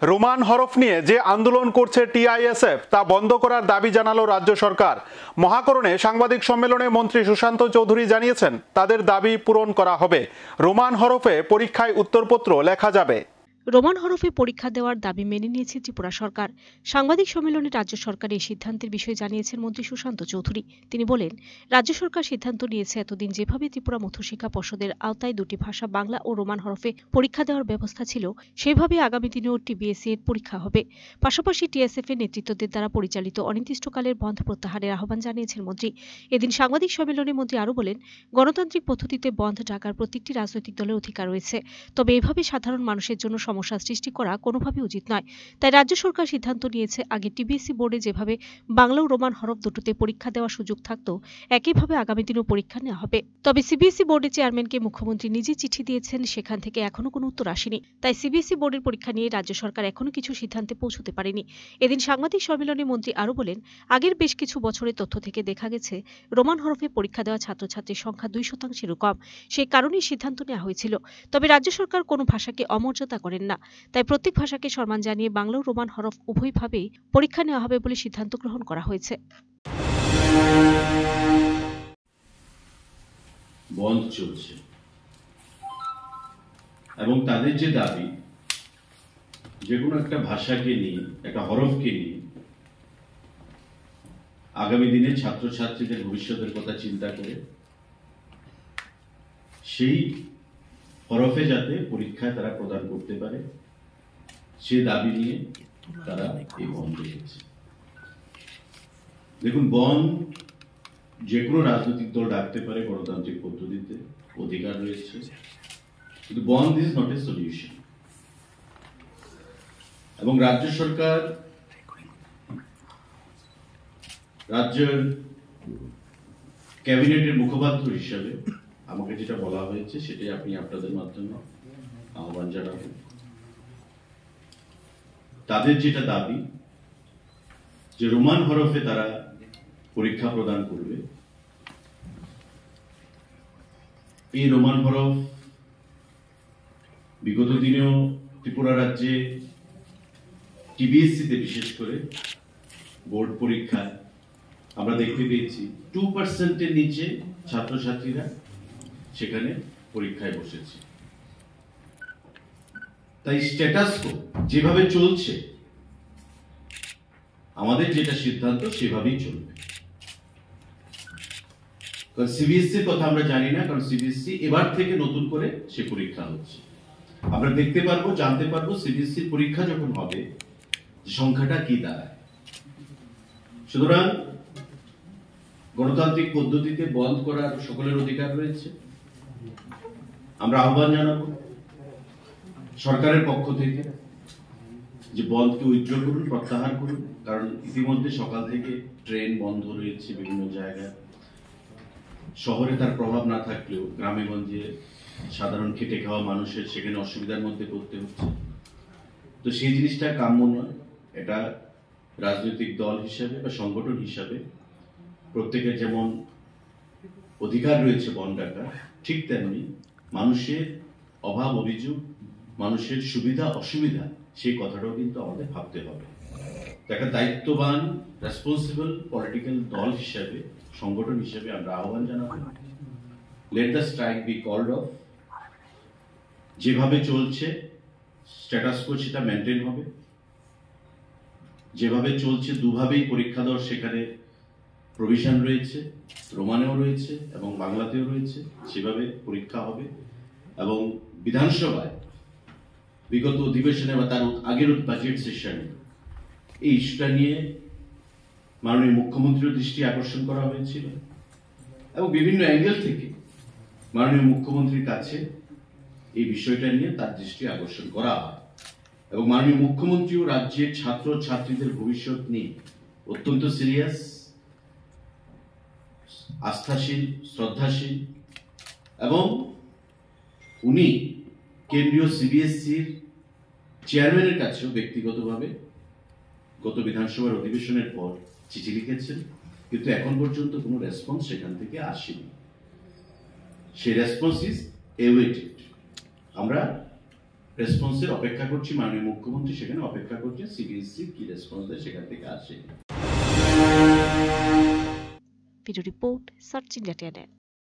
Roman হরফ নিয়ে যে আন্দোলন করছে টিআইএসএফ তা বন্ধ করার দাবি জানালো রাজ্য সরকার। মহাকরণে সাংবাদিক সম্মেলনে মন্ত্রী সুশান্ত চৌধুরী জানিয়েছেন তাদের দাবি পূরণ করা হবে। রোমান হরফে পরীক্ষায় উত্তরপত্র লেখা যাবে। রোমান হরফে পরীক্ষা দেওয়ার দাবি মেনে নিয়েছে ত্রিপুরা সরকার। সাংবাদিক সম্মেলনে রাজ্য সরকার এই সিদ্ধান্তের বিষয়ে জানিয়েছেন মন্ত্রী সুশান্ত চৌধুরী। তিনি বলেন, রাজ্য সরকার সিদ্ধান্ত নিয়েছে এতদিন যেভাবে ত্রিপুরা মধ্যশিক্ষা পর্ষদের আওতায় দুটি ভাষা বাংলা ও রোমান হরফে পরীক্ষা দেওয়ার ব্যবস্থা ছিল, সেভাবে আগামী দিনেও টিবিএসসি এর পরীক্ষা হবে। পাশাপাশি টিএসএফ এর নেতৃত্বদের দ্বারা পরিচালিত অনির্দিষ্টকালের বন্ধ প্রত্যাহারের আহ্বান জানিয়েছেন মন্ত্রী। এদিন সাংবাদিক সম্মেলনে মন্ত্রী আরও বলেন, গণতান্ত্রিক পদ্ধতিতে বন্ধ ডাকার প্রত্যেকটি রাজনৈতিক দলের অধিকার রয়েছে, তবে এভাবে সাধারণ মানুষের জন্য সমস্যা সৃষ্টি করা কোনোভাবে উচিত নয়। তাই রাজ্য সরকার সিদ্ধান্ত নিয়েছে আগে টিবিএসসি বোর্ডে যেভাবে বাংলা ও রোমান হরফ দুটোতে পরীক্ষা দেওয়ার সুযোগ থাকতো, একইভাবে আগামী দিনেও পরীক্ষা নেওয়া হবে। তবে সিবিএসই বোর্ডের চেয়ারম্যানকে মুখ্যমন্ত্রী নিজে চিঠি দিয়েছেন, সেখান থেকে এখনো কোনো উত্তর আসেনি। তাই সিবিএসই বোর্ডের পরীক্ষা নিয়ে রাজ্য সরকার এখনো কিছু সিদ্ধান্তে পৌঁছতে পারেনি। এদিন সাংবাদিক সম্মেলনে মন্ত্রী আরও বলেন, আগের বেশ কিছু বছরের তথ্য থেকে দেখা গেছে রোমান হরফে পরীক্ষা দেওয়া ছাত্রছাত্রীর সংখ্যা 2%-এরও কম। সেই কারণেই সিদ্ধান্ত নেওয়া হয়েছিল। তবে রাজ্য সরকার কোনো ভাষাকে অমর্যাদা করেন না, তাই প্রত্যেক ভাষাকে সম্মান জানিয়ে বাংলা ও রোমান হরফ উভয়ভাবেই পরীক্ষা নেওয়া হবে বলে সিদ্ধান্ত গ্রহণ করা হয়েছে। বন্ধ চলছে এবং তাদের যে দাবি, যে কোনো একটা ভাষাকে নিয়ে, একটা হরফকে নিয়ে আগামী দিনে ছাত্রছাত্রীদের ভবিষ্যতের কথা চিন্তা করে সেই হরফে যাতে পরীক্ষায় তারা প্রদান করতে পারে, সে দাবি নিয়ে তারা এই বন্ধ রেখেছে। দেখুন, বন্ধ যে কোনো রাজনৈতিক দল ডাকতে পারে, গণতান্ত্রিক পদ্ধতিতে অধিকার রয়েছে, কিন্তু বন্ধ ইজ নট এ সলিউশন। এবং রাজ্য সরকার, রাজ্যের ক্যাবিনেটের মুখপাত্র হিসাবে আমাকে যেটা বলা হয়েছে সেটাই আপনি আপনাদের মাধ্যমে আহ্বান জানাবেন। তাদের যেটা দাবি যে রোমান হরফে তারা পরীক্ষা প্রদান করবে, এই রোমান হরফ বিগত দিনেও ত্রিপুরা রাজ্যে টিবিএসসিতে বিশেষ করে বোর্ড পরীক্ষায় আমরা দেখতে পেয়েছি 2%-এর নিচে ছাত্রছাত্রীরা সেখানে পরীক্ষায় বসেছে। তাই স্ট্যাটাস কো যেভাবে চলছে, আমাদের যেটা সিদ্ধান্ত সেভাবেই চলবে। কারণ সিবিএসসির কথা আমরা জানি না, কারণ সিবিএসসি এবার থেকে নতুন করে সে পরীক্ষা হচ্ছে। আমরা দেখতে পারবো, জানতে পারবো সিবিএসসির পরীক্ষা যখন হবে সংখ্যাটা কি দাঁড়ায়। সুতরাং গণতান্ত্রিক পদ্ধতিতে বন্ধ করার সকলের অধিকার রয়েছে। আমরা আহ্বান জানাবো সরকারের পক্ষ থেকে যে বন্ধকে উইথড্র করুন, প্রত্যাহার করুন। কারণ ইতিমধ্যে সকাল থেকে ট্রেন বন্ধ রয়েছে বিভিন্ন জায়গায়। শহরে তার প্রভাব না থাকলেও গ্রামে গঞ্জে সাধারণ খেটে খাওয়া মানুষের সেখানে অসুবিধার মধ্যে পড়তে হচ্ছে। তো সেই জিনিসটা কাম্য নয়। এটা রাজনৈতিক দল হিসাবে বা সংগঠন হিসাবে প্রত্যেকের যেমন অধিকার রয়েছে বন্ধ ডাকার, ঠিক তেমনি মানুষের অভাব অভিযোগ, মানুষের সুবিধা অসুবিধা, সেই কথাটাও কিন্তু আমাদের ভাবতে হবে। একটা দায়িত্ববান রেসপন্সিবল পলিটিক্যাল দল হিসাবে, সংগঠন হিসাবে আমরা আহ্বান জানাবো, let the strike be called off. যেভাবে চলছে স্ট্যাটাস কো সেটা মেনটেন হবে। যেভাবে চলছে দুভাবেই পরীক্ষা দেওয়ার সেখানে প্রভিশন রয়েছে, রোমানেও রয়েছে এবং বাংলাতেও রয়েছে, সেভাবে পরীক্ষা হবে। এবং বিধানসভায় বিগত অধিবেশনে বা তার আগের বাজেট সেশনে এই ইস্যুটা নিয়ে মাননীয় মুখ্যমন্ত্রীর দৃষ্টি আকর্ষণ করা হয়েছিল এবং বিভিন্ন অ্যাঙ্গেল থেকে মাননীয় মুখ্যমন্ত্রীর কাছে এই বিষয়টা নিয়ে তার দৃষ্টি আকর্ষণ করা হয়। এবং মাননীয় মুখ্যমন্ত্রীও রাজ্যের ছাত্র ছাত্রীদের ভবিষ্যৎ নিয়ে অত্যন্ত সিরিয়াস, আস্থাশীল, শ্রদ্ধাশীল এবং উনি কেন্দ্রীয় সিবিএসসির চেয়ারম্যানের কাছেও ব্যক্তিগতভাবে গত বিধানসভার অধিবেশনের পর চিঠি লিখেছেন, কিন্তু এখন পর্যন্ত কোনো রেসপন্স সেখান থেকে আসেনি। সেই রেসপন্স ইজ এওয়েটেড। আমরা রেসপন্সের অপেক্ষা করছি। মাননীয় মুখ্যমন্ত্রী সেখানে অপেক্ষা করছে, সিবিএসসি কি রেসপন্স দেয় সেখান থেকে আসে। Video report search India.